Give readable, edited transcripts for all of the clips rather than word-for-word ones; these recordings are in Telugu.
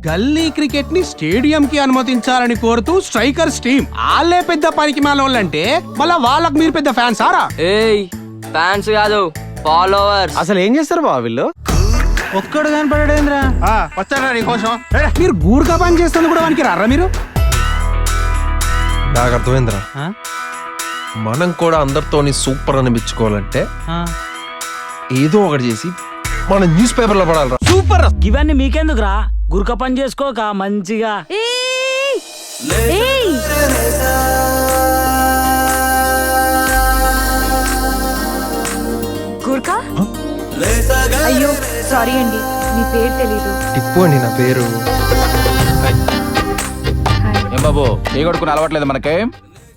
గల్లీ క్రికెట్ ని స్టేడియం కి అనుమతించాలని కోరుతూ స్ట్రైకర్స్ టీం. వాళ్ళే పెద్ద పనికి మాలోళ్ళంటే మళ్ళా వాళ్ళకి మీరు పెద్ద ఫ్యాన్స్ ఆరా? ఏయ్ ఫ్యాన్స్ కాదు ఫాలోవర్స్. అసలు ఏం చేస్తారు బావ వీళ్ళు? ఒక్కడు కనపడేంద్రా వచ్చారా నీకోసం? మీరు గూర్ఖా పని చేస్తుంది కూడా వానికి రారా మీరు? నాకు అర్థమైందిరా. మనం కూడా అందరితోని సూపర్ అనిపించుకోవాలంటే ఏదో ఒకటి చేసి మన న్యూస్ పేపర్ లో పడాలరా. సూపర్. ఇవన్నీ మీకెందుకురా? గురక పని చేసుకోక మంచిగా. గుర్కా? అయ్యో సారీ అండి, మీ పేరు తెలీదు. టిప్పు అండి నా పేరు. ఏం బాబు ఏ కొడుకుని అలవాట్లేదు మనకే?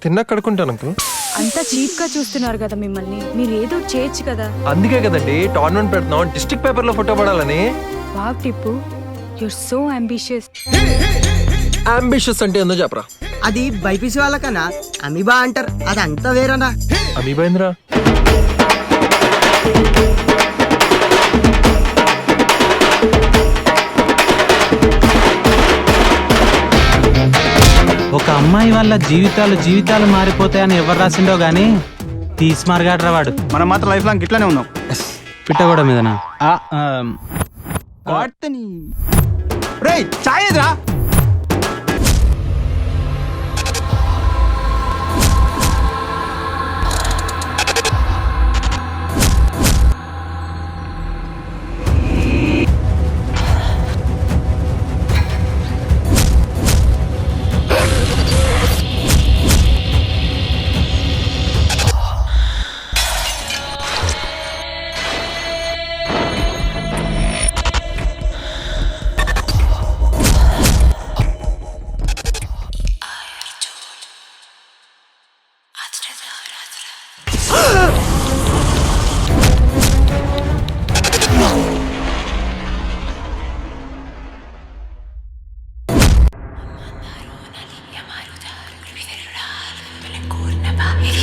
తిన్నా కడుకుంటాను అంకుల్. అంతా చీప్ గా చూస్తున్నారు కదా మిమ్మల్ని, మీరు ఏదో చేయొచ్చు కదా. అందుకే కదండి టోర్నమెంట్ పెడుతున్నాం, డిస్ట్రిక్ట్ పేపర్ లో ఫోటో పడాలని. Wow Tippu, you're so ambitious. Ambitious అంటే ఏందో చెప్పరా? అది బైపీసీ వాళ్ళకన్నా అమీబా అంటారు, అది అంతా వేరన్నా. అమీబైంద్రా. ఒక అమ్మాయి వల్ల జీవితాలు మారిపోతాయని ఎవరు రాసిండో గానీ తీసిమారుగాడ్రా వాడు. మనం మాత్రం లైఫ్ లాంగ్ ఇట్లానే ఉన్నాం. పిట్టగోడ మీదనా? రేయ్ చాయ్ ఎదురా.